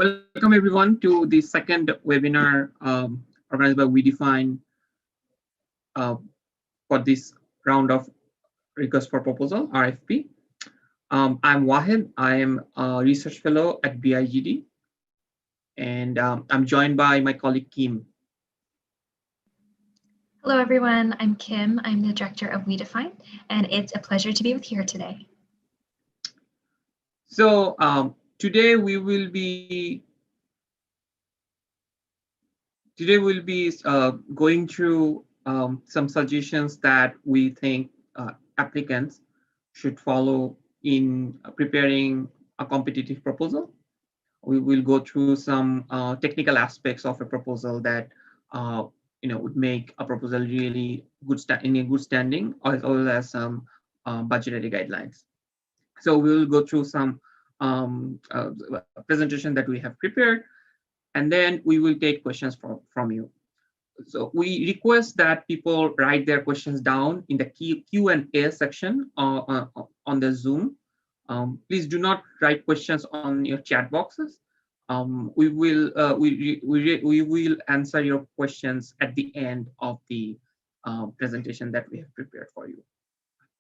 Welcome everyone to the second webinar organized by WEE-DiFine for this round of request for proposal RFP. I'm Wahed. I am a research fellow at BIGD, and I'm joined by my colleague Kim. Hello everyone, I'm Kim. I'm the director of WEE-DiFine, and it's a pleasure to be with you here today. So today we'll be going through some suggestions that we think applicants should follow in preparing a competitive proposal. We will go through some technical aspects of a proposal that would make a proposal really in a good standing, as well as some budgetary guidelines. So we'll go through some presentation that we have prepared, and then we will take questions from you. So we request that people write their questions down in the Q&A section on the Zoom. Please do not write questions on your chat boxes. We will answer your questions at the end of the presentation that we have prepared for you.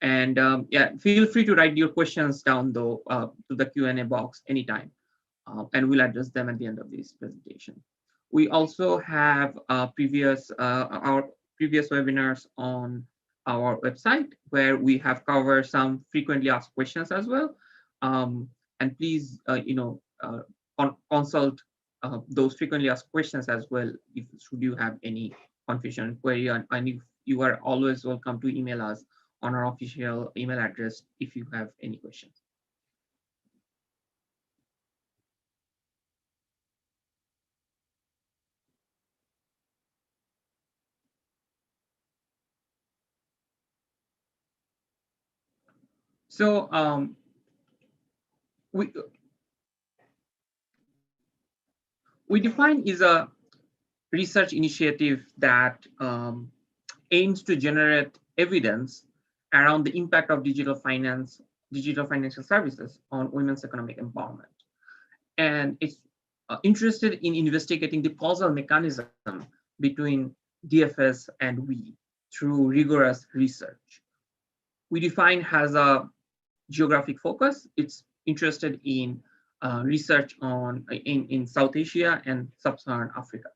And yeah, feel free to write your questions down though to the Q&A box anytime, and we'll address them at the end of this presentation. We also have our previous webinars on our website where we have covered some frequently asked questions as well. And please, consult those frequently asked questions as well should you have any confusion, query, and if you are always welcome to email us on our official email address if you have any questions. So WEE-DiFine is a research initiative that aims to generate evidence around the impact of digital financial services on women's economic empowerment. And it's interested in investigating the causal mechanism between DFS and WEE through rigorous research. WEE-DiFine has a geographic focus. It's interested in research in South Asia and Sub-Saharan Africa.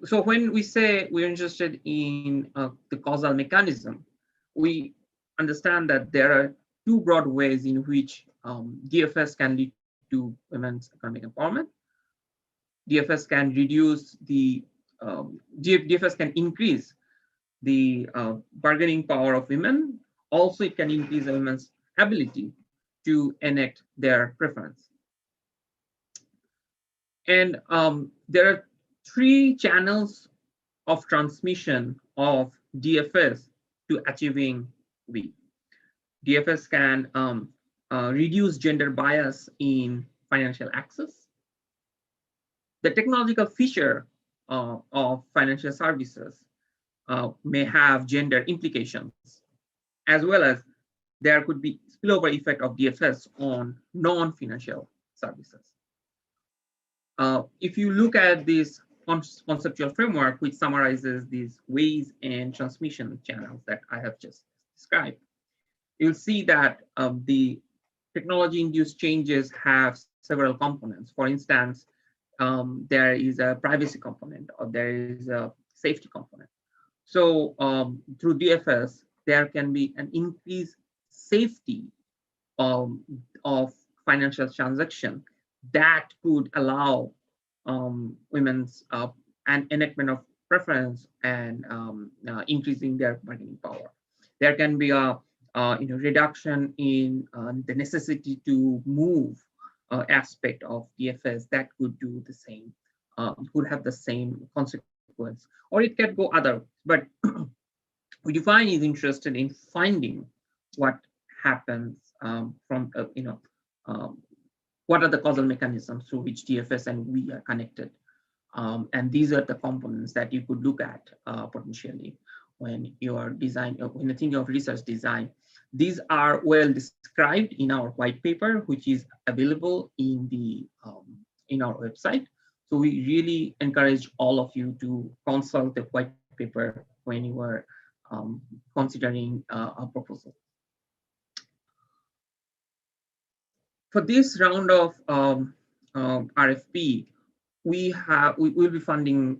So when we say we're interested in the causal mechanism, we understand that there are two broad ways in which DFS can lead to women's economic empowerment. DFS can DFS can increase the bargaining power of women. Also, it can increase a women's ability to enact their preference. And there are three channels of transmission of DFS to achieving WEE. DFS can reduce gender bias in financial access. The technological feature of financial services may have gender implications, as well as there could be spillover effect of DFS on non-financial services. If you look at this conceptual framework, which summarizes these ways and transmission channels that I have just described, you'll see that the technology-induced changes have several components. For instance, there is a privacy component, or there is a safety component. So through DFS, there can be an increased safety of financial transaction that could allow women's an enactment of preference and increasing their bargaining power. There can be a reduction in the necessity to move aspect of DFS that could do the same, could have the same consequence, or it can go other. But WEE-DiFine is interested in finding what happens what are the causal mechanisms through which DFS and WEE are connected. And these are the components that you could look at potentially when you are when you're thinking of research design These are well described in our white paper, which is available in our website. So we really encourage all of you to consult the white paper when you are considering a proposal. For this round of RFP, we will be funding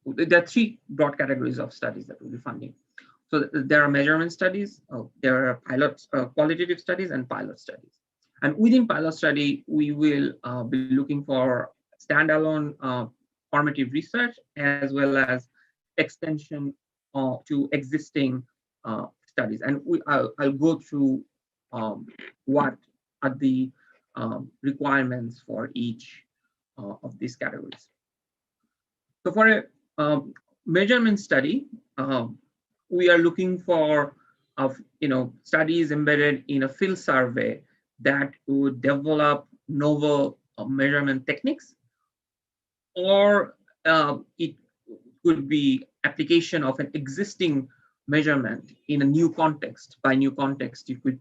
there are three broad categories of studies that we'll be funding. So there are measurement studies, there are qualitative studies and pilot studies. And within pilot study, we will be looking for standalone formative research as well as extension to existing studies. And I'll go through what are the requirements for each of these categories. So for a measurement study, we are looking for studies embedded in a field survey that would develop novel measurement techniques, or it could be application of an existing measurement in a new context. By new context, you could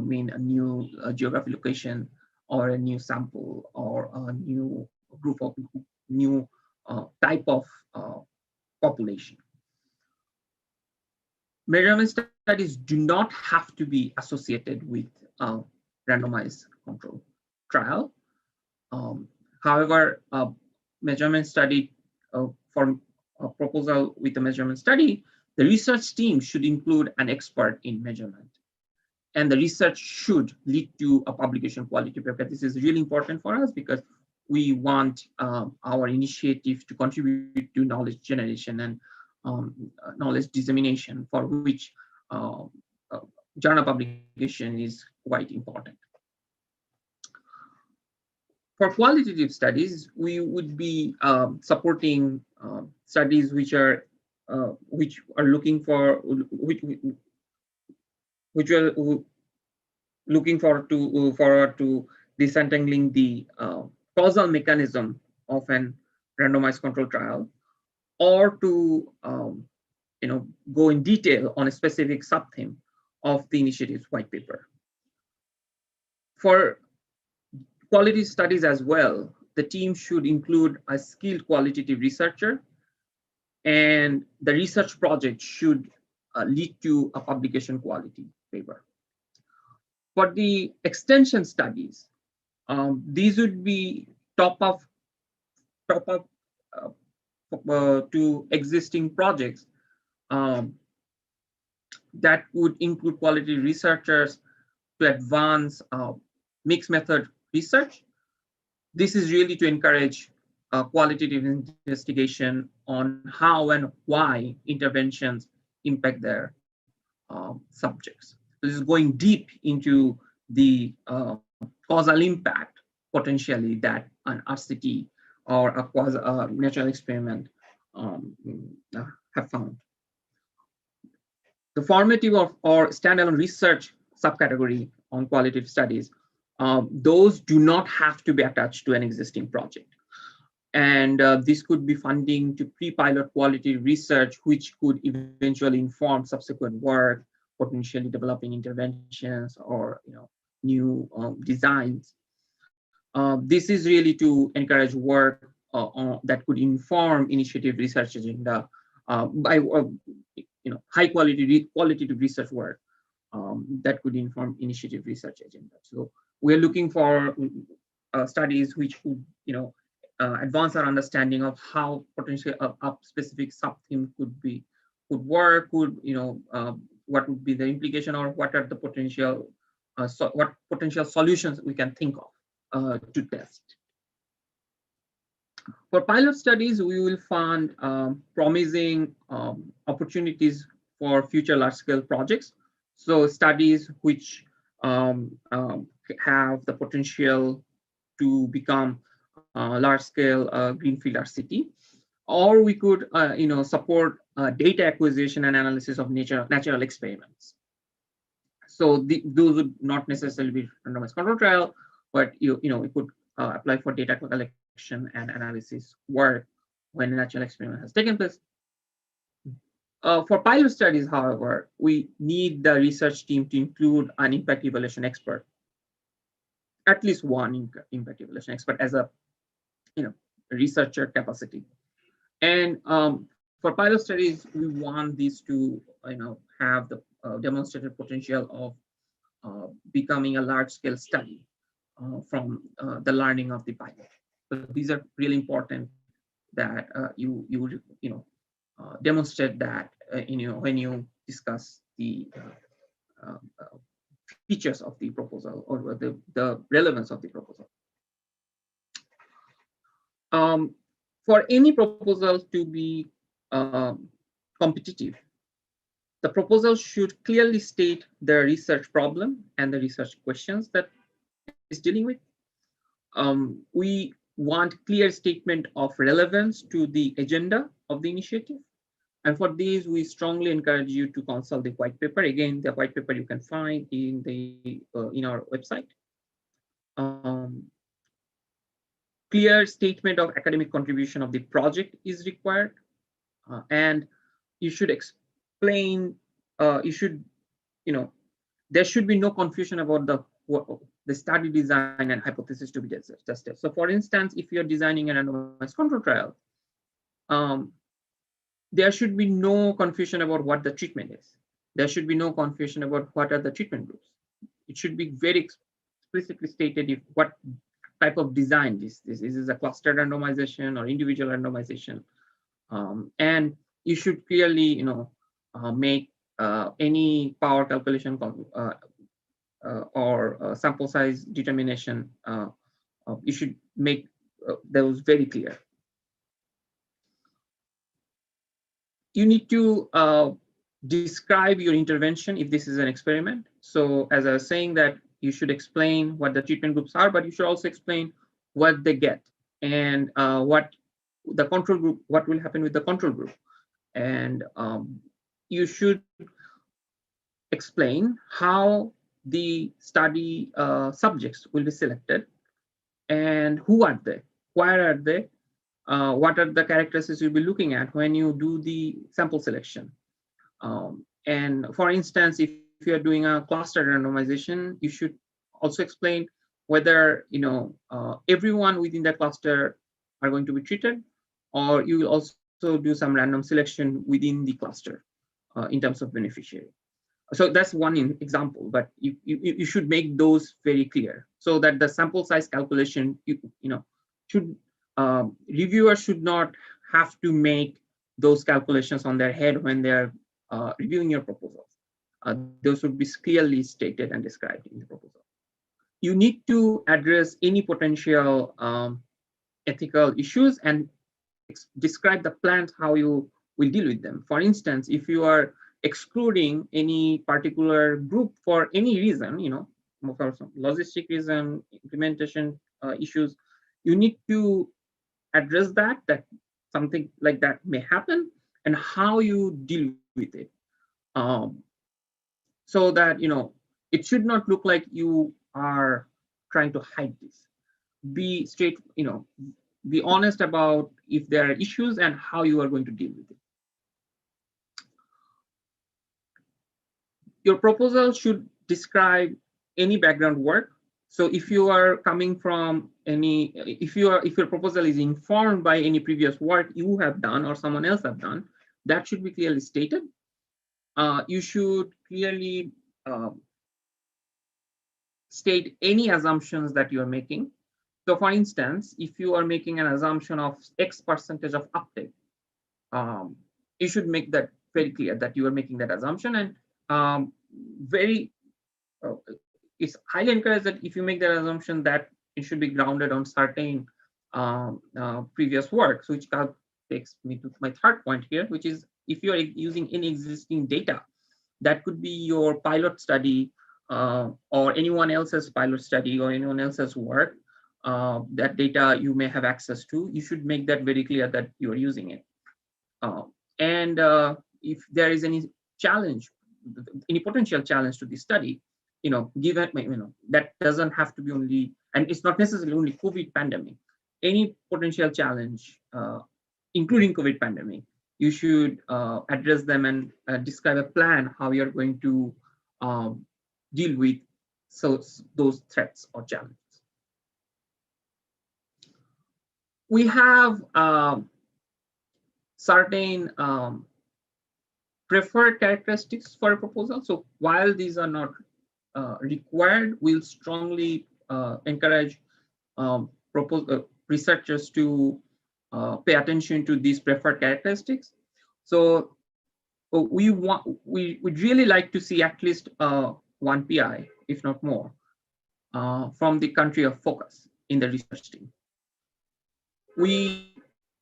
mean a new geography location, or a new sample, or a new group of new type of population. Measurement studies do not have to be associated with a randomized control trial. However, a measurement study for a proposal with a measurement study, the research team should include an expert in measurement. And the research should lead to a publication quality paper. This is really important for us because we want our initiative to contribute to knowledge generation and knowledge dissemination, for which journal publication is quite important. For qualitative studies, we would be supporting studies which are looking for forward to disentangling the causal mechanism of an randomized control trial, or to go in detail on a specific sub-theme of the initiative's white paper. For quality studies as well, the team should include a skilled qualitative researcher, and the research project should lead to a publication quality paper. For the extension studies, these would be top up to existing projects that would include quality researchers to advance mixed method research. This is really to encourage qualitative investigation on how and why interventions impact their subjects. This is going deep into the causal impact potentially that an RCT or a natural experiment have found. The formative or standalone research subcategory on qualitative studies, those do not have to be attached to an existing project. And this could be funding to pre-pilot quality research, which could eventually inform subsequent work, potentially developing interventions or new designs. This is really to encourage work that could inform initiative research agenda by high quality qualitative research work that could inform initiative research agenda. So we're looking for studies which could advance our understanding of how potentially a specific sub-theme could work, what would be the implication, or what are the potential what potential solutions we can think of to test. For pilot studies, we will fund promising opportunities for future large-scale projects. So studies which have the potential to become large-scale greenfield RCT, or we could support data acquisition and analysis of natural experiments. So those would not necessarily be randomized control trial, but we could apply for data collection and analysis work when a natural experiment has taken place. For pilot studies, however, we need the research team to include an impact evaluation expert, at least one impact evaluation expert as a researcher capacity. And for pilot studies, we want these to have the demonstrated potential of becoming a large-scale study from the learning of the pilot. So these are really important that you demonstrate that when you discuss the features of the proposal or the relevance of the proposal. For any proposal to be competitive, the proposal should clearly state the research problem and the research questions that it's dealing with. We want clear statement of relevance to the agenda of the initiative. And for these, we strongly encourage you to consult the white paper. Again, the white paper you can find in our website. Clear statement of academic contribution of the project is required, and you should explain. There should be no confusion about the study design and hypothesis to be tested. So, for instance, if you're designing a randomized control trial, there should be no confusion about what the treatment is. There should be no confusion about what are the treatment groups. It should be very explicitly stated what type of design this is a cluster randomization or individual randomization, and you should clearly make any power calculation or sample size determination. You should make those very clear. You need to describe your intervention if this is an experiment. So as I was saying, that you should explain what the treatment groups are, but you should also explain what they get and what the control group, what will happen with the control group. And you should explain how the study subjects will be selected and who are they, where are they, what are the characteristics you'll be looking at when you do the sample selection. And for instance, if you're doing a cluster randomization, you should also explain whether everyone within the cluster are going to be treated, or you will also do some random selection within the cluster in terms of beneficiary. So that's one example, but you should make those very clear so that the sample size calculation, should reviewers should not have to make those calculations on their head when they're reviewing your proposals. Those would be clearly stated and described in the proposal. You need to address any potential ethical issues and describe the plans how you will deal with them. For instance, if you are excluding any particular group for any reason, for some logistic reason, implementation issues, you need to address that something like that may happen and how you deal with it. So that it should not look like you are trying to hide this. Be straight, be honest about if there are issues and how you are going to deal with it. Your proposal should describe any background work. So if you are coming from if your proposal is informed by any previous work you have done or someone else have done, that should be clearly stated. You should clearly state any assumptions that you are making. So for instance, if you are making an assumption of X percentage of uptake, you should make that very clear that you are making that assumption, and it's highly encouraged that if you make that assumption that it should be grounded on certain previous works, which takes me to my third point here, which is if you are using any existing data, that could be your pilot study or anyone else's pilot study or anyone else's work, that data you may have access to, you should make that very clear that you are using it. And if there is any challenge, any potential challenge to the study, given, that doesn't have to be only, and it's not necessarily only COVID pandemic, any potential challenge, including COVID pandemic, you should address them and describe a plan how you're going to deal with those threats or challenges. We have certain preferred characteristics for a proposal. So while these are not required, we'll strongly encourage researchers to pay attention to these preferred characteristics. So we'd really like to see at least one PI, if not more, from the country of focus in the research team. We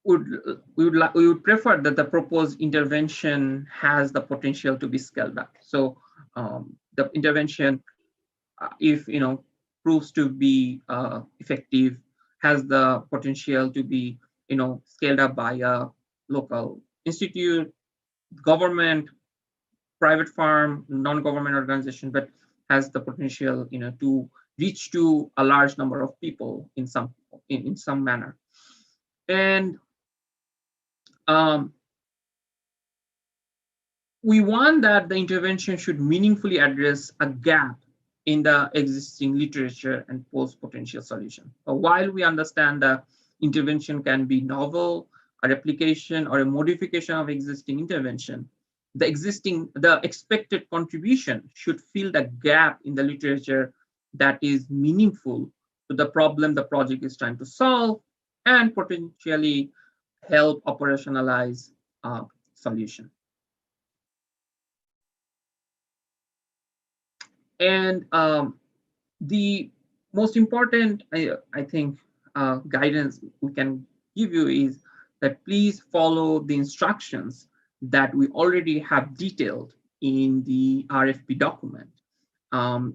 would prefer that the proposed intervention has the potential to be scaled back. So the intervention, if proves to be effective, has the potential to be scaled up by a local institute, government, private firm, non-government organization, but has the potential to reach to a large number of people in some manner. And we want that the intervention should meaningfully address a gap in the existing literature and pose potential solution. While we understand the intervention can be novel, a replication or a modification of existing intervention, the expected contribution should fill the gap in the literature that is meaningful to the problem the project is trying to solve and potentially help operationalize a solution. And the most important, I think, guidance we can give you is that please follow the instructions that we already have detailed in the RFP document.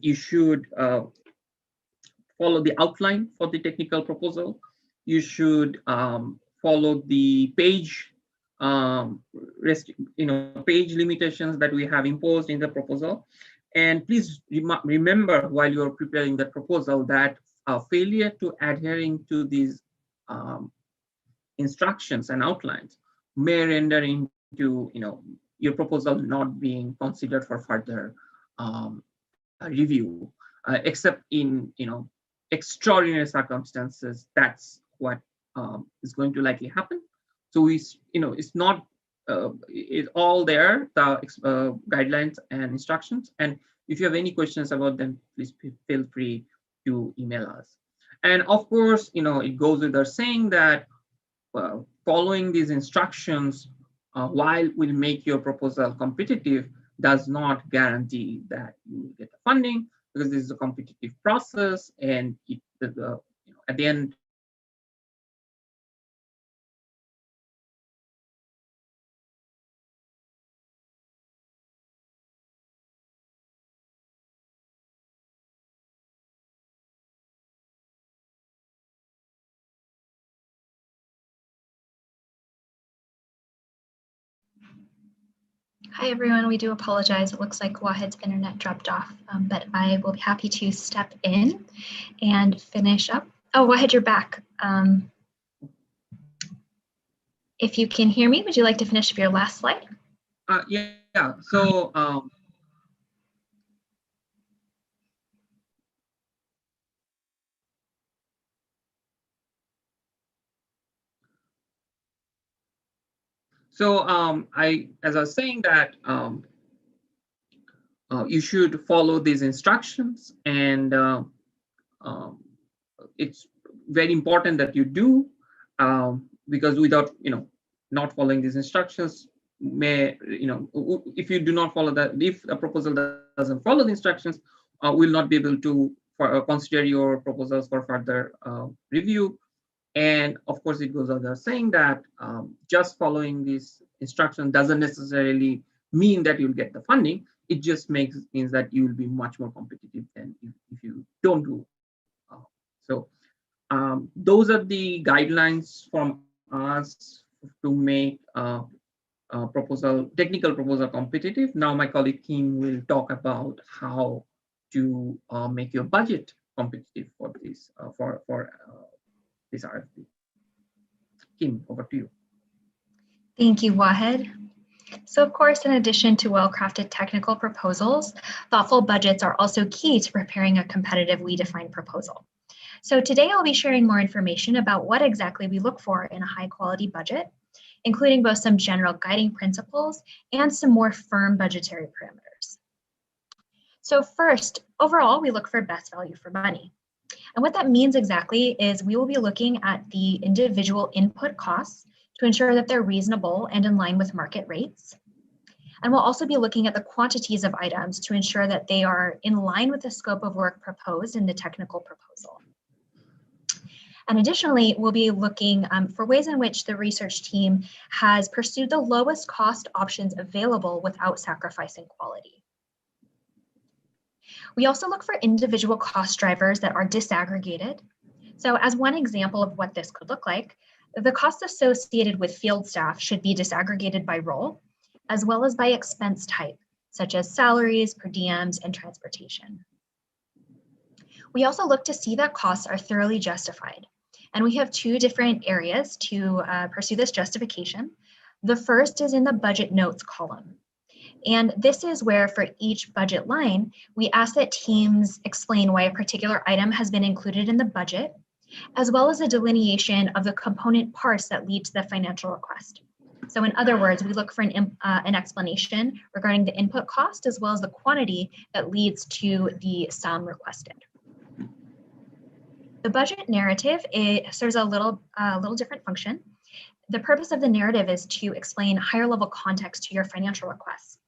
You should follow the outline for the technical proposal. You should follow the page page limitations that we have imposed in the proposal. And please remember while you're preparing the proposal that failure to adhering to these instructions and outlines may render into your proposal not being considered for further review, except in extraordinary circumstances. That's what is going to likely happen. So it's not it's all there, the guidelines and instructions. And if you have any questions about them, please feel free to email us. And of course, it goes without saying that following these instructions, while will make your proposal competitive, does not guarantee that you will get the funding, because this is a competitive process, and at the end, Hi, everyone. We do apologize. It looks like Wahid's internet dropped off, but I will be happy to step in and finish up. Oh, Wahid, you're back. If you can hear me, would you like to finish up your last slide? Yeah. So as I was saying that you should follow these instructions, and it's very important that you do, because without not following these instructions may if you do not follow that, if a proposal doesn't follow the instructions, will not be able to consider your proposals for further review. And of course, it goes without saying that just following this instruction doesn't necessarily mean that you'll get the funding. It just means that you will be much more competitive than if you don't do. So those are the guidelines from us to make technical proposal competitive. Now my colleague Kim will talk about how to make your budget competitive for this this RFP. Kim, over to you. Thank you, Wahed. So of course, in addition to well-crafted technical proposals, thoughtful budgets are also key to preparing a competitive WEE-DiFine proposal. So today I'll be sharing more information about what exactly we look for in a high-quality budget, including both some general guiding principles and some more firm budgetary parameters. So first, overall, we look for best value for money. And what that means exactly is we will be looking at the individual input costs to ensure that they're reasonable and in line with market rates. And we'll also be looking at the quantities of items to ensure that they are in line with the scope of work proposed in the technical proposal. And additionally, we'll be looking for ways in which the research team has pursued the lowest cost options available without sacrificing quality. We also look for individual cost drivers that are disaggregated. So as one example of what this could look like, the costs associated with field staff should be disaggregated by role, as well as by expense type, such as salaries, per diems, and transportation. We also look to see that costs are thoroughly justified. And we have two different areas to pursue this justification. The first is in the budget notes column. And this is where for each budget line, we ask that teams explain why a particular item has been included in the budget, as well as a delineation of the component parts that lead to the financial request. So in other words, we look for an explanation regarding the input cost as well as the quantity that leads to the sum requested. The budget narrative serves a little different function. The purpose of the narrative is to explain higher level context to your financial requests.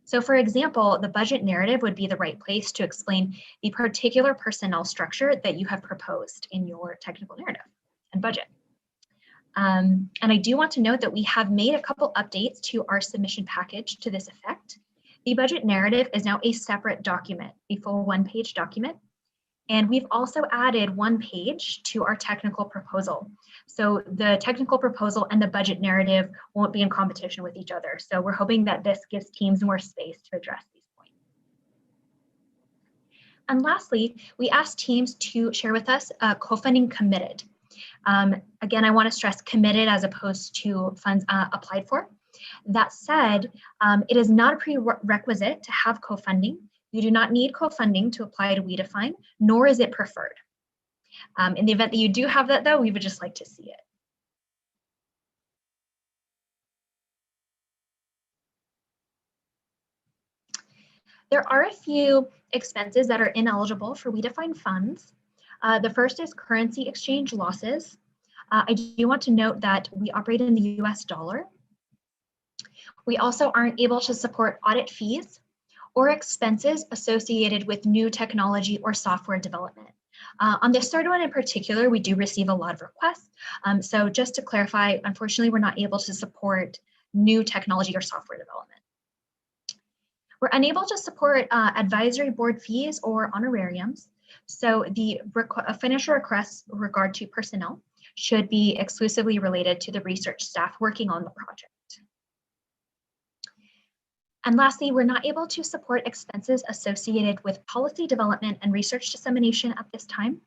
So for example, the budget narrative would be the right place to explain the particular personnel structure that you have proposed in your technical narrative and budget. And I do want to note that we have made a couple updates to our submission package to this effect. The budget narrative is now a separate document, a full one-page document. And we've also added one page to our technical proposal. So the technical proposal and the budget narrative won't be in competition with each other. So we're hoping that this gives teams more space to address these points. And lastly, we asked teams to share with us co-funding committed. Again, I want to stress committed as opposed to funds applied for. That said, it is not a prerequisite to have co-funding. You do not need co-funding to apply to WEE-DiFine, nor is it preferred. In the event that you do have that, though, we would just like to see it. There are a few expenses that are ineligible for WEE-DiFine funds. The first is currency exchange losses. I do want to note that we operate in the US dollar. We also aren't able to support audit fees or expenses associated with new technology or software development. On this third one in particular, we do receive a lot of requests. So just to clarify, unfortunately, we're not able to support new technology or software development. We're unable to support advisory board fees or honorariums. So the financial requests with regard to personnel should be exclusively related to the research staff working on the project. And lastly, we're not able to support expenses associated with policy development and research dissemination at this time.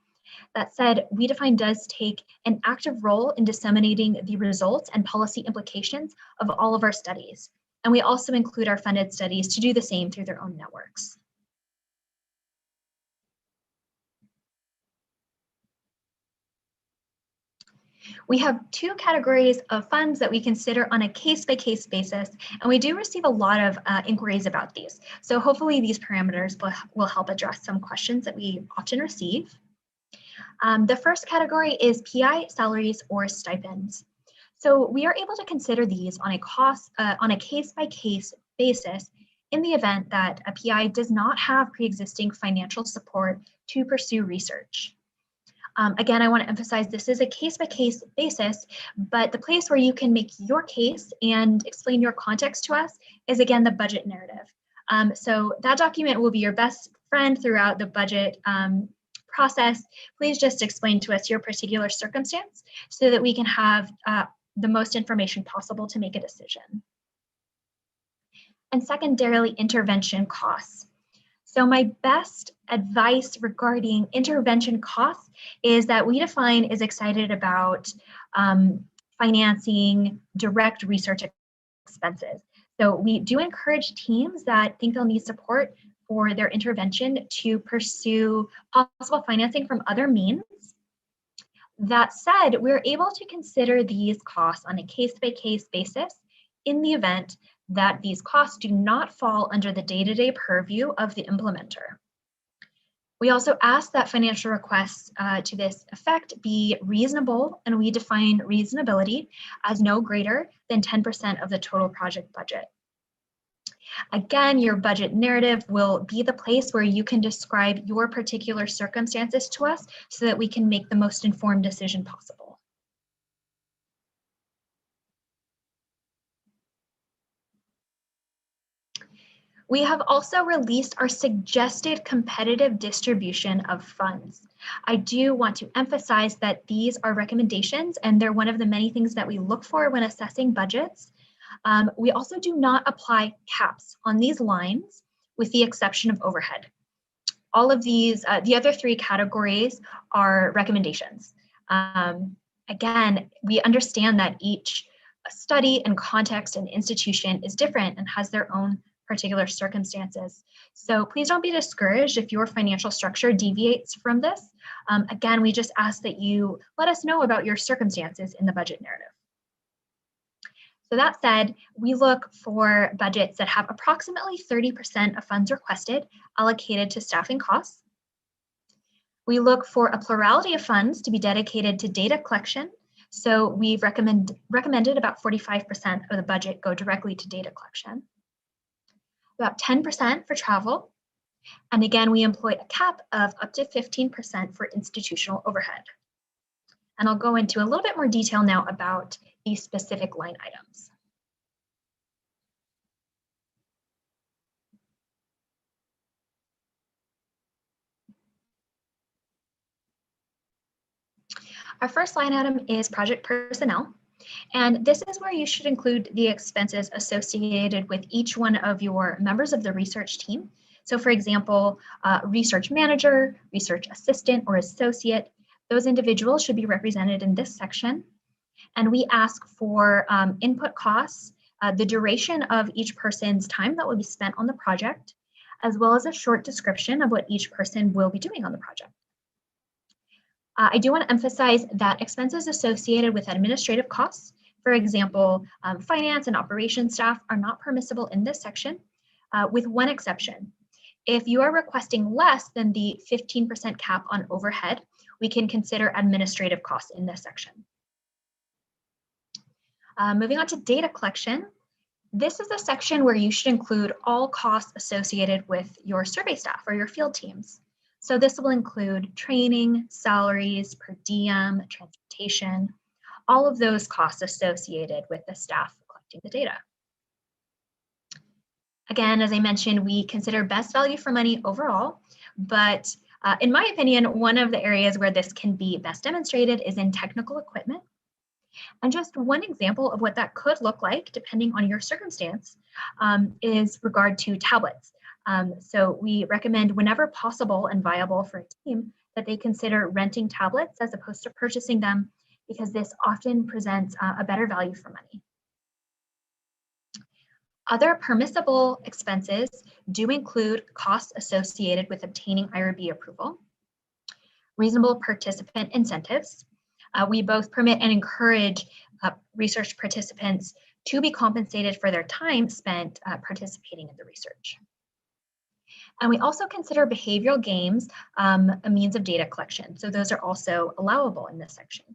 That said, WEE-DiFine does take an active role in disseminating the results and policy implications of all of our studies. And we also include our funded studies to do the same through their own networks. We have two categories of funds that we consider on a case-by-case basis, and we do receive a lot of inquiries about these. So hopefully these parameters will help address some questions that we often receive. The first category is PI, salaries, or stipends. So we are able to consider these on a case-by-case basis in the event that a PI does not have pre-existing financial support to pursue research. Again, I want to emphasize this is a case-by-case basis, but the place where you can make your case and explain your context to us is, again, the budget narrative. So that document will be your best friend throughout the budget process. Please just explain to us your particular circumstance so that we can have the most information possible to make a decision. And secondarily, intervention costs. So my best advice regarding intervention costs is that WEE-DiFine is excited about financing, direct research expenses. So we do encourage teams that think they'll need support for their intervention to pursue possible financing from other means. That said, we're able to consider these costs on a case-by-case basis in the event that these costs do not fall under the day-to-day purview of the implementer. We also ask that financial requests to this effect be reasonable, and we define reasonability as no greater than 10% of the total project budget. Again, your budget narrative will be the place where you can describe your particular circumstances to us so that we can make the most informed decision possible. We have also released our suggested competitive distribution of funds. I do want to emphasize that these are recommendations, and they're one of the many things that we look for when assessing budgets. We also do not apply caps on these lines, with the exception of overhead. All of these, the other three categories are recommendations. Again, we understand that each study and context and institution is different and has their own particular circumstances. So please don't be discouraged if your financial structure deviates from this. Again, we just ask that you let us know about your circumstances in the budget narrative. So that said, we look for budgets that have approximately 30% of funds requested allocated to staffing costs. We look for a plurality of funds to be dedicated to data collection. So we've recommended about 45% of the budget go directly to data collection. About 10% for travel. And again, we employ a cap of up to 15% for institutional overhead. And I'll go into a little bit more detail now about these specific line items. Our first line item is project personnel. And this is where you should include the expenses associated with each one of your members of the research team. So for example, research manager, research assistant, or associate, those individuals should be represented in this section. And we ask for input costs, the duration of each person's time that will be spent on the project, as well as a short description of what each person will be doing on the project. I do want to emphasize that expenses associated with administrative costs, for example, finance and operations staff, are not permissible in this section, with one exception. If you are requesting less than the 15% cap on overhead, we can consider administrative costs in this section. Moving on to data collection. This is a section where you should include all costs associated with your survey staff or your field teams. So this will include training, salaries, per diem, transportation, all of those costs associated with the staff collecting the data. Again, as I mentioned, we consider best value for money overall, but in my opinion, one of the areas where this can be best demonstrated is in technical equipment. And just one example of what that could look like, depending on your circumstance, is regard to tablets. So we recommend whenever possible and viable for a team that they consider renting tablets as opposed to purchasing them, because this often presents a better value for money. Other permissible expenses do include costs associated with obtaining IRB approval, reasonable participant incentives. We both permit and encourage research participants to be compensated for their time spent participating in the research. And we also consider behavioral games a means of data collection. So those are also allowable in this section.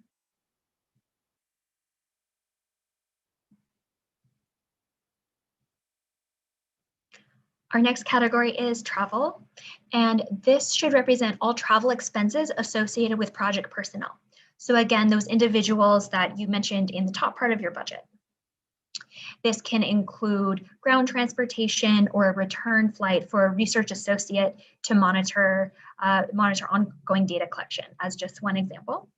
Our next category is travel, and this should represent all travel expenses associated with project personnel. So again, those individuals that you mentioned in the top part of your budget. This can include ground transportation or a return flight for a research associate to monitor ongoing data collection, as just one example.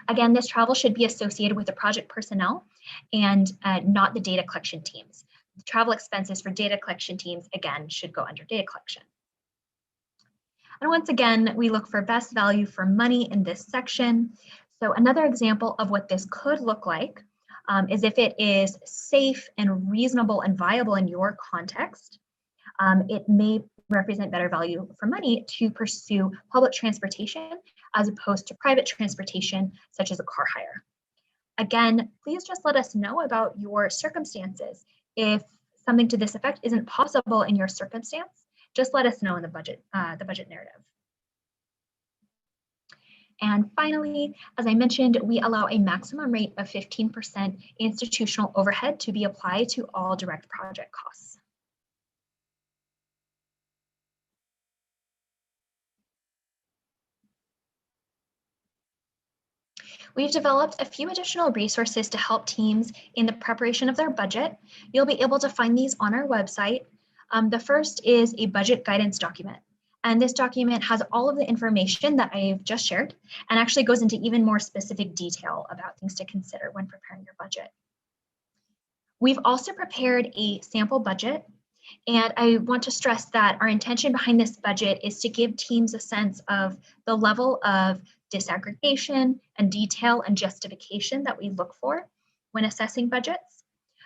Again, this travel should be associated with the project personnel and not the data collection teams. The travel expenses for data collection teams, again, should go under data collection. And once again, we look for best value for money in this section. So another example of what this could look like is if it is safe and reasonable and viable in your context, it may represent better value for money to pursue public transportation as opposed to private transportation, such as a car hire. Again, please just let us know about your circumstances. If something to this effect isn't possible in your circumstance, just let us know in the budget narrative. And finally, as I mentioned, we allow a maximum rate of 15% institutional overhead to be applied to all direct project costs. We've developed a few additional resources to help teams in the preparation of their budget. You'll be able to find these on our website. The first is a budget guidance document. And this document has all of the information that I've just shared and actually goes into even more specific detail about things to consider when preparing your budget. We've also prepared a sample budget, and I want to stress that our intention behind this budget is to give teams a sense of the level of disaggregation and detail and justification that we look for when assessing budgets.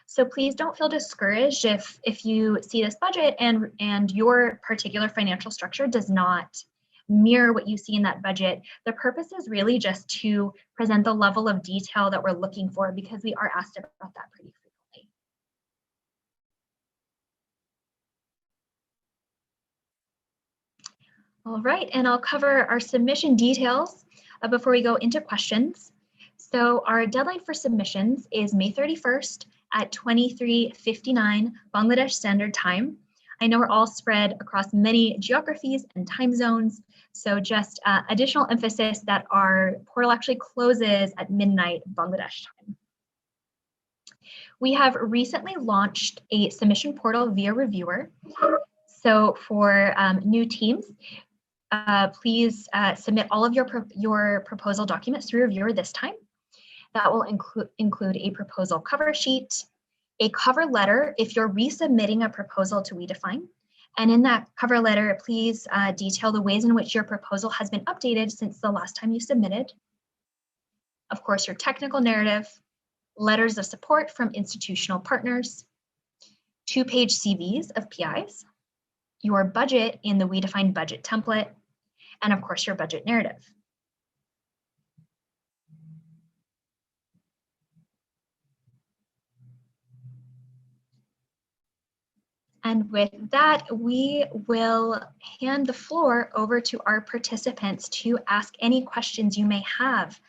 So please don't feel discouraged if you see this budget and your particular financial structure does not mirror what you see in that budget. The purpose is really just to present the level of detail that we're looking for, because we are asked about that pretty frequently. All right, and I'll cover our submission details before we go into questions. So our deadline for submissions is May 31st at 23:59 Bangladesh Standard Time. I know we're all spread across many geographies and time zones, so just additional emphasis that our portal actually closes at midnight Bangladesh time. We have recently launched a submission portal via reviewer. So for new teams, please submit all of your proposal documents through reviewer this time. That will include a proposal cover sheet, a cover letter if you're resubmitting a proposal to WEE-DiFine. And in that cover letter, please detail the ways in which your proposal has been updated since the last time you submitted. Of course, your technical narrative, letters of support from institutional partners, 2-page CVs of PIs, your budget in the WEE-DiFine budget template, and of course, your budget narrative. And with that, we will hand the floor over to our participants to ask any questions you may have.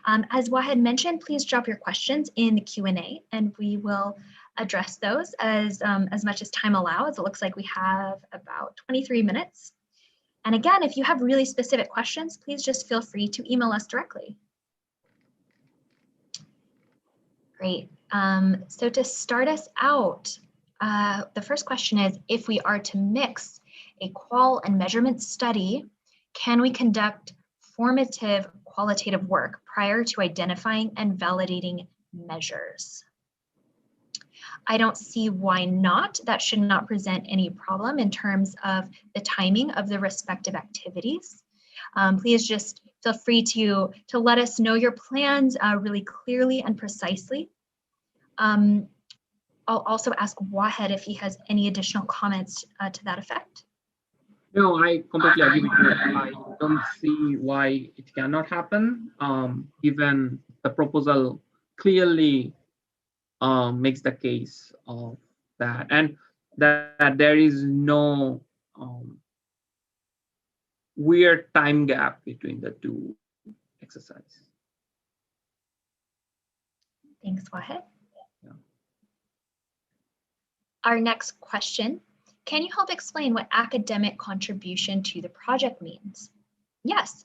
As Wahed mentioned, please drop your questions in the Q&A and we will address those as much as time allows. It looks like we have about 23 minutes. And again, if you have really specific questions, please just feel free to email us directly. Great. So to start us out, the first question is, if we are to mix a qual and measurement study, can we conduct formative qualitative work prior to identifying and validating measures? I don't see why not. That should not present any problem in terms of the timing of the respective activities. Please just feel free to let us know your plans really clearly and precisely. I'll also ask Wahed if he has any additional comments to that effect. No, I completely agree with you. I don't see why it cannot happen, given the proposal clearly makes the case of that, and that there is no weird time gap between the two exercises. Thanks, Wahed. Yeah. Our next question, can you help explain what academic contribution to the project means? Yes.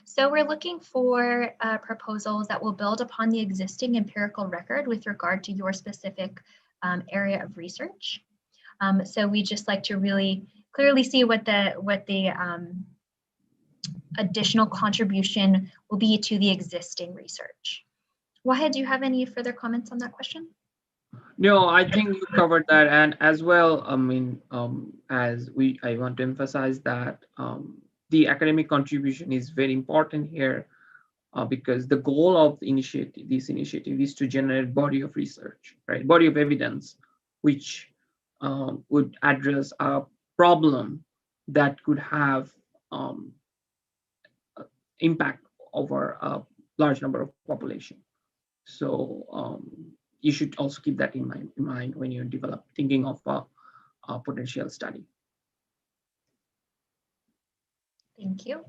So we're looking for proposals that will build upon the existing empirical record with regard to your specific area of research. So we just like to really clearly see what the additional contribution will be to the existing research. Wahed, do you have any further comments on that question? No, I think you covered that, and as well, I mean, I want to emphasize that the academic contribution is very important here. because the goal of this initiative is to generate body of research, right? Body of evidence, which would address a problem that could have impact over a large number of population. So you should also keep that in mind when you're thinking of a potential study. Thank you.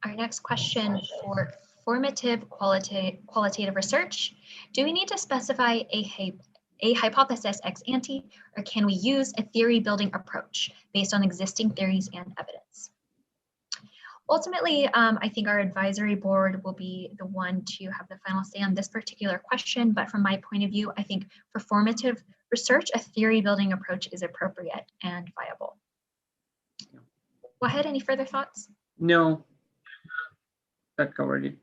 Our next question for formative qualitative research. Do we need to specify a hypothesis ex ante, or can we use a theory building approach based on existing theories and evidence? Ultimately, I think our advisory board will be the one to have the final say on this particular question, but from my point of view, I think for formative research, a theory building approach is appropriate and viable. Go ahead, any further thoughts? No, that covered it.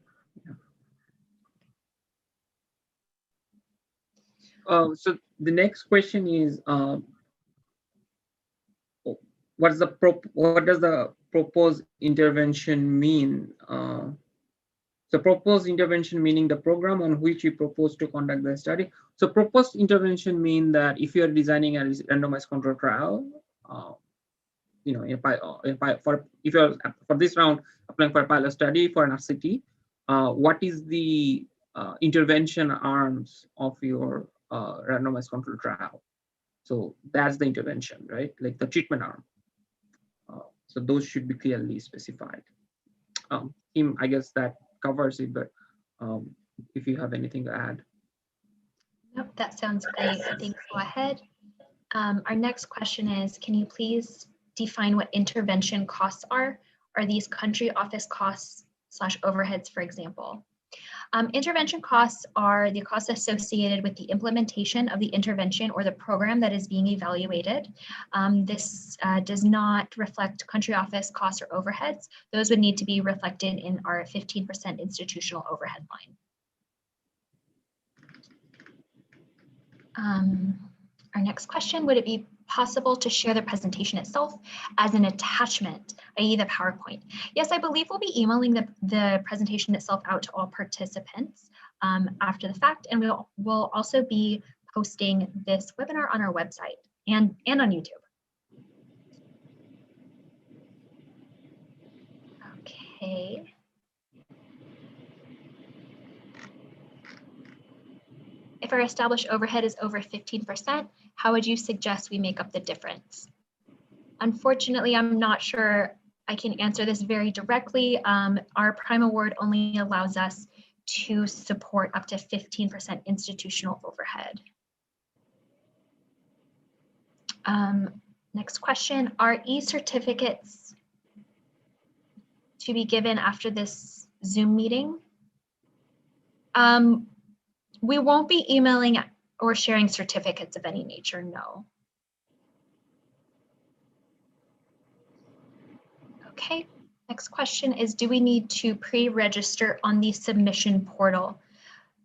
Yeah. So the next question is, what does the proposed intervention mean? So proposed intervention meaning the program on which you propose to conduct the study. So proposed intervention mean that if you are designing a randomized control trial, you know, if you're for this round applying for a pilot study for an RCT, what is the intervention arms of your randomized control trial? So that's the intervention, right? Like the treatment arm. So those should be clearly specified. I guess that covers it, but if you have anything to add. Nope, that sounds great. Thanks. Go ahead. Our next question is, can you please define what intervention costs are? Are these country office costs / overheads, for example? Intervention costs are the costs associated with the implementation of the intervention or the program that is being evaluated. This does not reflect country office costs or overheads. Those would need to be reflected in our 15% institutional overhead line. Our next question, would it be possible to share the presentation itself as an attachment, i.e. the PowerPoint? Yes, I believe we'll be emailing the presentation itself out to all participants after the fact, and we'll also be posting this webinar on our website and on YouTube. Okay. If our established overhead is over 15%, how would you suggest we make up the difference? Unfortunately, I'm not sure I can answer this very directly. Our prime award only allows us to support up to 15% institutional overhead. Next question, are e-certificates to be given after this Zoom meeting? We won't be emailing or sharing certificates of any nature, no. Okay, next question is, do we need to pre-register on the submission portal?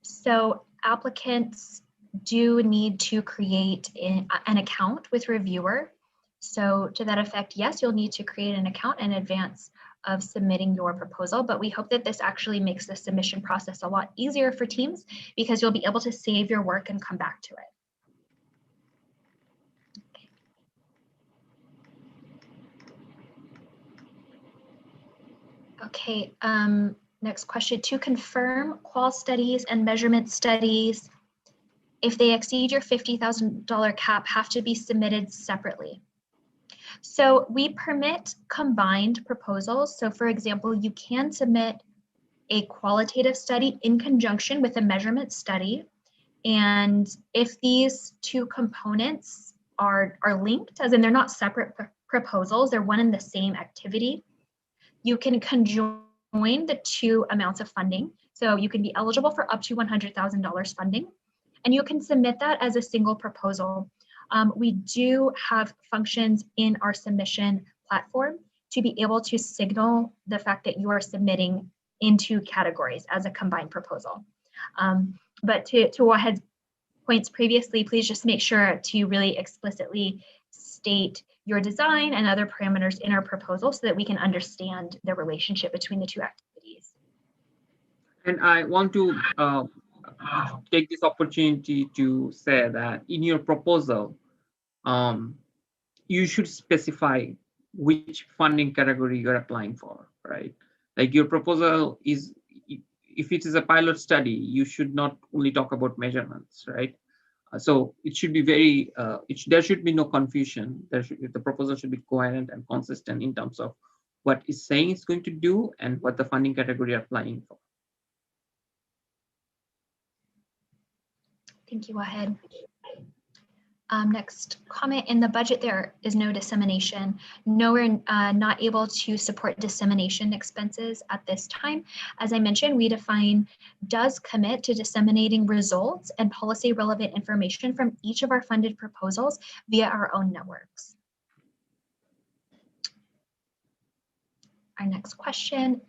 So applicants do need to create an account with Reviewer. So to that effect, yes, you'll need to create an account in advance of submitting your proposal, but we hope that this actually makes the submission process a lot easier for teams because you'll be able to save your work and come back to it. Okay, next question. To confirm qual studies and measurement studies, if they exceed your $50,000 cap, have to be submitted separately. So we permit combined proposals. So for example, you can submit a qualitative study in conjunction with a measurement study. And if these two components are linked, as in they're not separate proposals, they're one and the same activity, you can conjoin the two amounts of funding. So you can be eligible for up to $100,000 funding, and you can submit that as a single proposal. We do have functions in our submission platform to be able to signal the fact that you are submitting into categories as a combined proposal. But to Wahed's points previously, please just make sure to really explicitly state your design and other parameters in our proposal so that we can understand the relationship between the two activities. And I want to take this opportunity to say that in your proposal, um, you should specify which funding category you're applying for, right? Like your proposal is, if it is a pilot study, you should not only talk about measurements, right? So it should be very, there should be no confusion. The proposal should be coherent and consistent in terms of what it's saying it's going to do and what the funding category are applying for. Thank you, Wahed. Next comment, in the budget, there is no dissemination. No, we're not able to support dissemination expenses at this time. As I mentioned, WEE-DiFine does commit to disseminating results and policy relevant information from each of our funded proposals via our own networks. Our next question,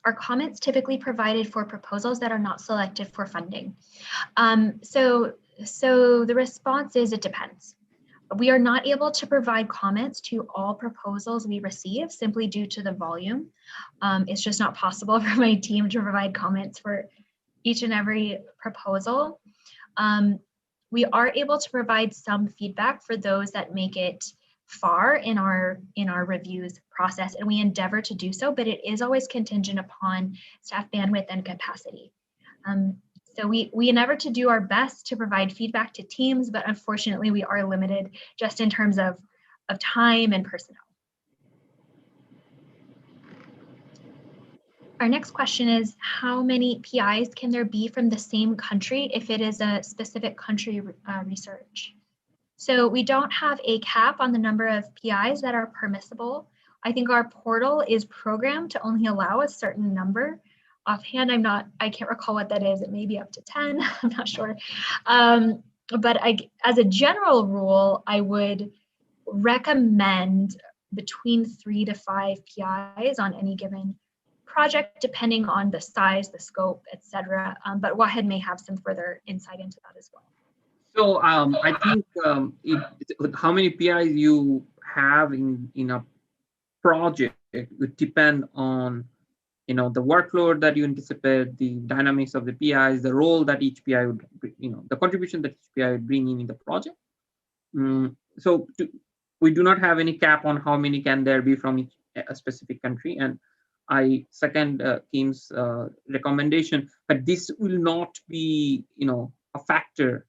are comments typically provided for proposals that are not selected for funding? So the response is it depends. We are not able to provide comments to all proposals we receive simply due to the volume. It's just not possible for my team to provide comments for each and every proposal. We are able to provide some feedback for those that make it far in our reviews process, and we endeavor to do so, but it is always contingent upon staff bandwidth and capacity. So we endeavor to do our best to provide feedback to teams, but unfortunately we are limited just in terms of time and personnel. Our next question is, how many PIs can there be from the same country if it is a specific country research? So we don't have a cap on the number of PIs that are permissible. I think our portal is programmed to only allow a certain number. Offhand, I can't recall what that is. It may be up to 10, I'm not sure. But as a general rule, I would recommend between 3 to 5 PIs on any given project, depending on the size, the scope, etc. But Wahed may have some further insight into that as well. So I think how many PIs you have in a project would depend on the workload that you anticipate, the dynamics of the PIs, the role that each PI would, the contribution that each PI would bring in the project. So we do not have any cap on how many can there be from a specific country, and I second Kim's recommendation, but this will not be a factor.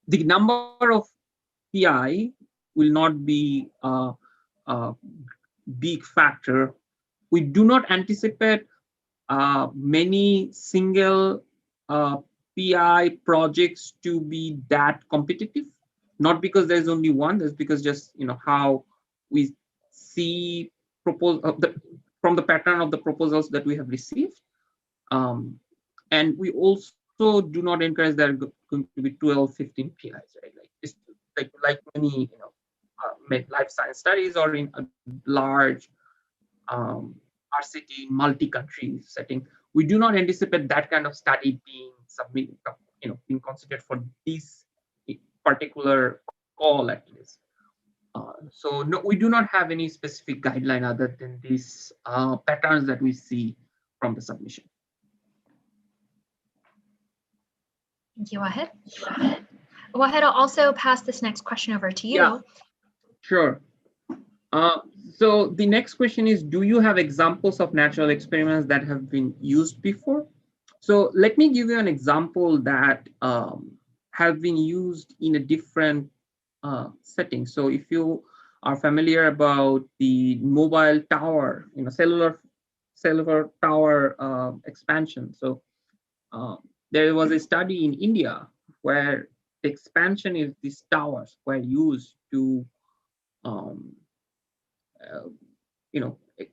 The number of PI will not be a big factor. We do not anticipate many single PI projects to be that competitive. Not because there's only one, that's because just how we see from the pattern of the proposals that we have received. And we also do not encourage there are going to be 12, 15 PIs, right? Like many life science studies or in a large RCT multi-country setting, we do not anticipate that kind of study being submitted, being considered for this particular call at least. So no, we do not have any specific guideline other than these patterns that we see from the submission. Thank you, Wahed. Wahed, I'll also pass this next question over to you. Yeah, sure. So the next question is, do you have examples of natural experiments that have been used before? So let me give you an example that have been used in a different setting. So if you are familiar about the mobile tower, cellular tower expansion. So there was a study in India where the expansion is these towers were used to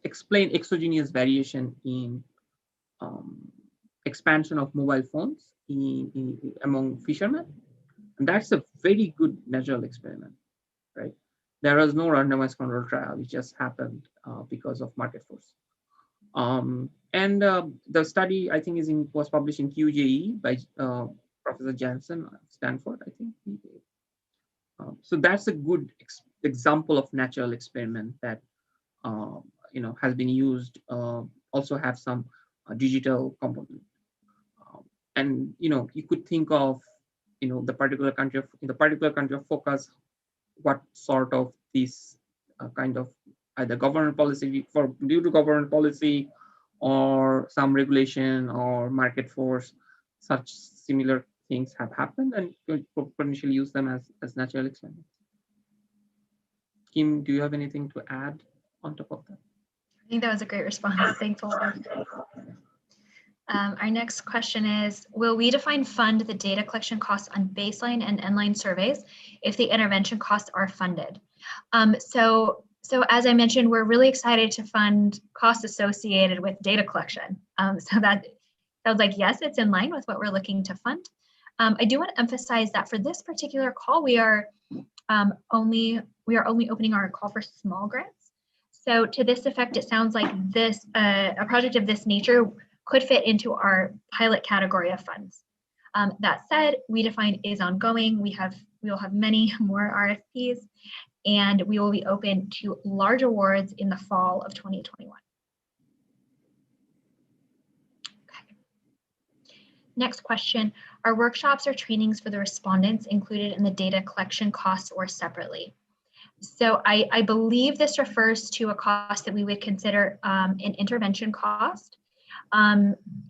explain exogenous variation in expansion of mobile phones among fishermen. And that's a very good natural experiment, right? There was no randomized control trial, which just happened because of market force. And the study, I think, was published in QJE by Professor Jansen at Stanford, I think. So that's a good example of natural experiment that has been used. Also have some digital component. and you could think of the particular country of focus, what sort of this kind of either government policy due to government policy or some regulation or market force, such similar things have happened, and you could potentially use them as natural experiments. Kim, do you have anything to add on top of that? I think that was a great response. Thanks a lot. Our next question is, will WEE-DiFine fund the data collection costs on baseline and endline surveys if the intervention costs are funded? So as I mentioned, we're really excited to fund costs associated with data collection. So that sounds like, yes, it's in line with what we're looking to fund. I do want to emphasize that for this particular call, we are only opening our call for small grants. So to this effect, it sounds like this a project of this nature could fit into our pilot category of funds. That said, WEE-DiFine is ongoing. We will have many more RFPs, and we will be open to large awards in the fall of 2021. Okay. Next question, are workshops or trainings for the respondents included in the data collection costs or separately? So I believe this refers to a cost that we would consider an intervention cost.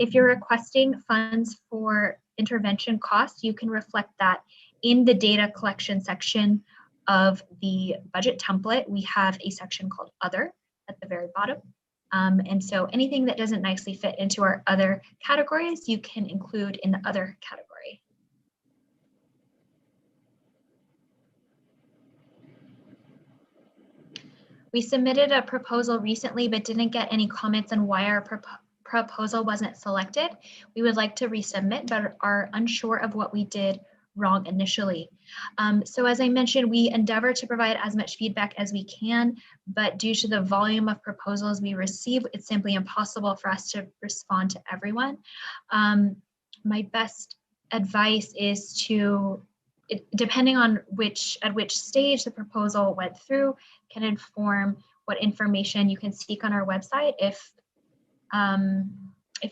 If you're requesting funds for intervention costs, you can reflect that in the data collection section of the budget template. We have a section called Other at the very bottom. And so anything that doesn't nicely fit into our other categories, you can include in the other category. We submitted a proposal recently, but didn't get any comments on why our proposal wasn't selected. We would like to resubmit, but are unsure of what we did wrong initially. So as I mentioned, we endeavor to provide as much feedback as we can, but due to the volume of proposals we receive, it's simply impossible for us to respond to everyone. My best advice is to, depending on at which stage the proposal went through, can inform what information you can seek on our website. If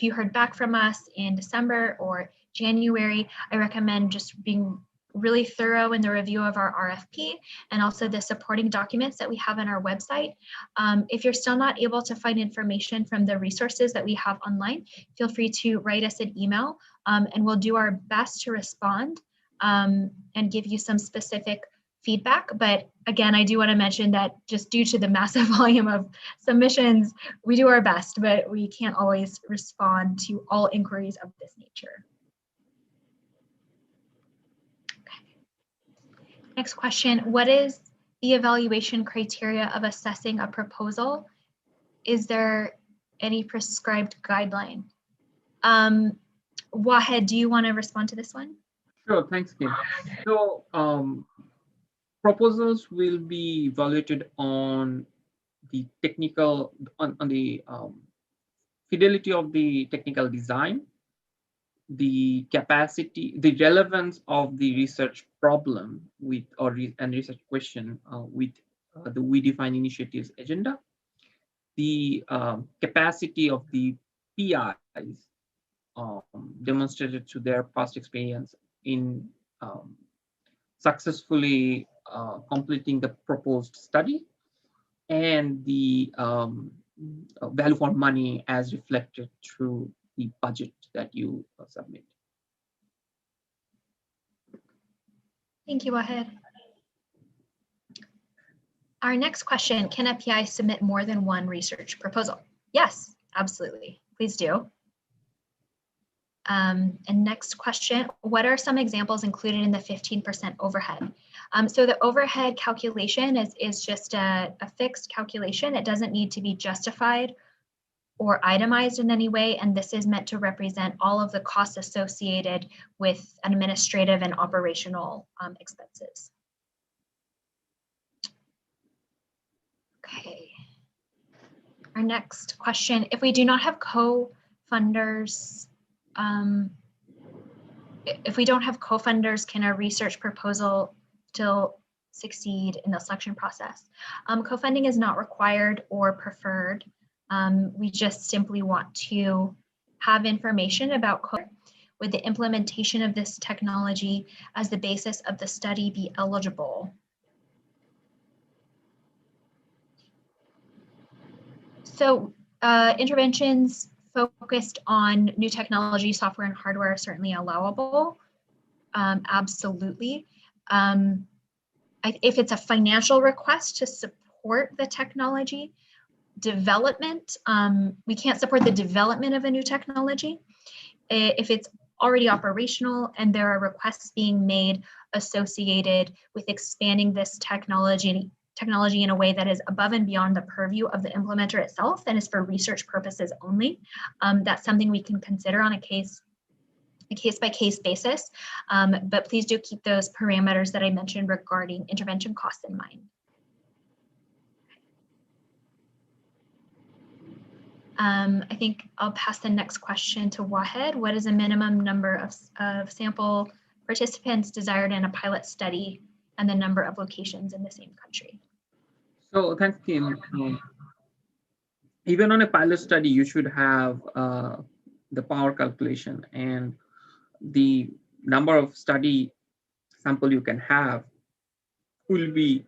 you heard back from us in December or January, I recommend just being really thorough in the review of our RFP and also the supporting documents that we have on our website. If you're still not able to find information from the resources that we have online, feel free to write us an email and we'll do our best to respond and give you some specific feedback. But again, I do want to mention that just due to the massive volume of submissions, we do our best, but we can't always respond to all inquiries of this nature. Okay. Next question, what is the evaluation criteria of assessing a proposal? Is there any prescribed guideline? Wahed, do you want to respond to this one? Sure, thanks, Kim. So proposals will be evaluated on the technical, on the fidelity of the technical design, the capacity, the relevance of the research problem with and research question with the WEE-DiFine initiatives agenda, the capacity of the PIs demonstrated to their past experience in successfully completing the proposed study, and the value for money as reflected through the budget that you submit. Thank you, Wahed. Our next question, can a PI submit more than one research proposal? Yes, absolutely, please do. And next question, what are some examples included in the 15% overhead? So the overhead calculation is just a fixed calculation. It doesn't need to be justified or itemized in any way, and this is meant to represent all of the costs associated with administrative and operational expenses. Okay. Our next question, if we do not have co-funders, if we don't have co-funders, can a research proposal still succeed in the selection process? Co-funding is not required or preferred. We just simply want to have information about would the implementation of this technology as the basis of the study be eligible? So interventions focused on new technology, software, and hardware are certainly allowable. Absolutely. If it's a financial request to support the technology development, we can't support the development of a new technology. If it's already operational and there are requests being made associated with expanding this technology in a way that is above and beyond the purview of the implementer itself and is for research purposes only, that's something we can consider on a case-by-case basis, but please do keep those parameters that I mentioned regarding intervention costs in mind. I think I'll pass the next question to Wahed. What is a minimum number of sample participants desired in a pilot study and the number of locations in the same country? So thanks, Kim. Even on a pilot study, you should have the power calculation, and the number of study sample you can have will be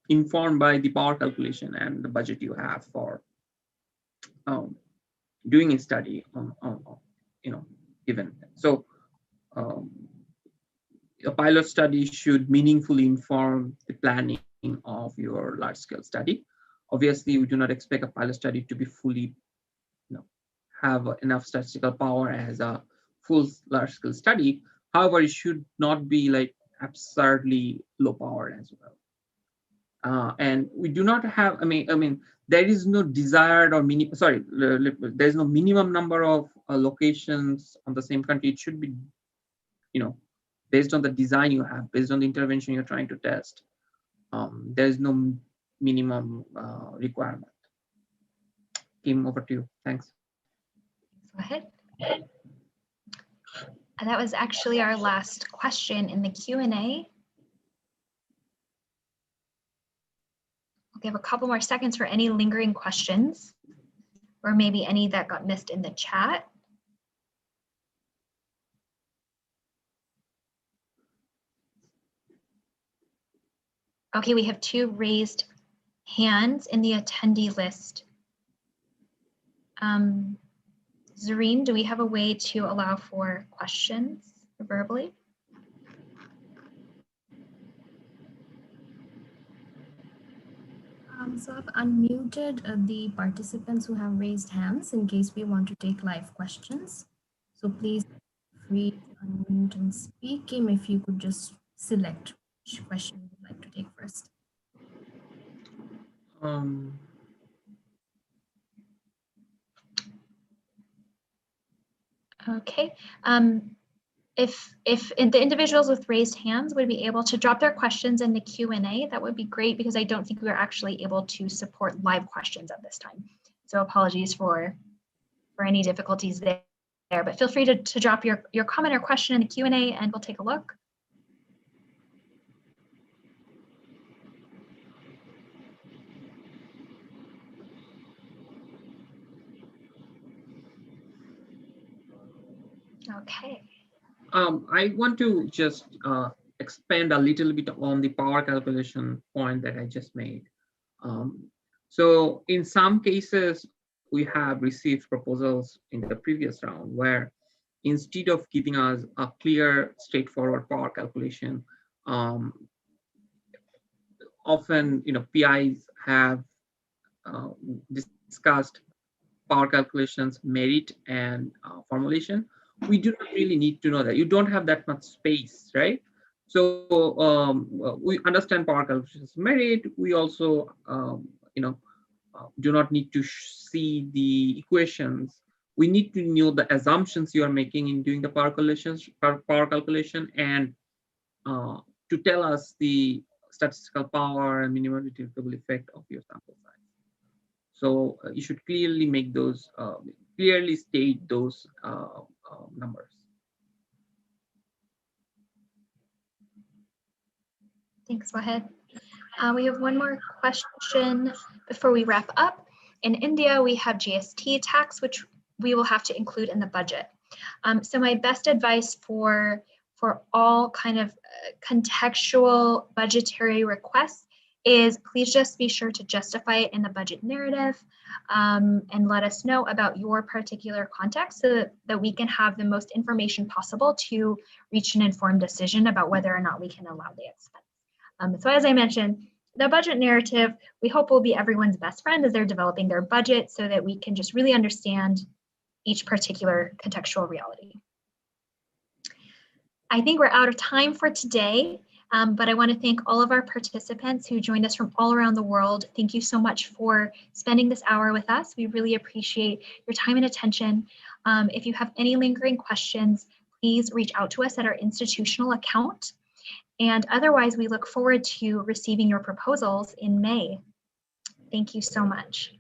informed by the power calculation and the budget you have for doing a study on given. So a pilot study should meaningfully inform the planning of your large-scale study. Obviously, we do not expect a pilot study to be fully, have enough statistical power as a full large-scale study. However, it should not be like absurdly low power as well. And we do not have. I mean, there is no desired or there's no minimum number of locations on the same country. It should be, based on the design you have, based on the intervention you're trying to test. There's no minimum requirement. Kim, over to you. Thanks. Go ahead. And that was actually our last question in the Q&A. We'll give a couple more seconds for any lingering questions, or maybe any that got missed in the chat. Okay, we have 2 raised hands in the attendee list. Zareen, do we have a way to allow for questions verbally? So I've unmuted the participants who have raised hands in case we want to take live questions. So please feel free to unmute and speak. Kim, if you could just select which question you would like to take first. Okay. If the individuals with raised hands would be able to drop their questions in the Q&A, that would be great, because I don't think we're actually able to support live questions at this time. So apologies for any difficulties there, but feel free to drop your comment or question in the Q&A and we'll take a look. Okay. I want to just expand a little bit on the power calculation point that I just made. So in some cases, we have received proposals in the previous round where instead of giving us a clear, straightforward power calculation, often PIs have discussed power calculations, merit, and formulation. We do not really need to know that. You don't have that much space, right? So we understand power calculations merit. We also, do not need to see the equations. We need to know the assumptions you are making in doing the power calculation, and to tell us the statistical power and minimum detectable effect of your sample size. So you should clearly make those, clearly state those numbers. Thanks, Wahed. We have one more question before we wrap up. In India, we have GST tax, which we will have to include in the budget. So my best advice for all kind of contextual budgetary requests is please just be sure to justify it in the budget narrative, and let us know about your particular context so that we can have the most information possible to reach an informed decision about whether or not we can allow the expense. So as I mentioned, the budget narrative, we hope will be everyone's best friend as they're developing their budget so that we can just really understand each particular contextual reality. I think we're out of time for today, but I want to thank all of our participants who joined us from all around the world. Thank you so much for spending this hour with us. We really appreciate your time and attention. If you have any lingering questions, please reach out to us at our institutional account. And otherwise, we look forward to receiving your proposals in May. Thank you so much.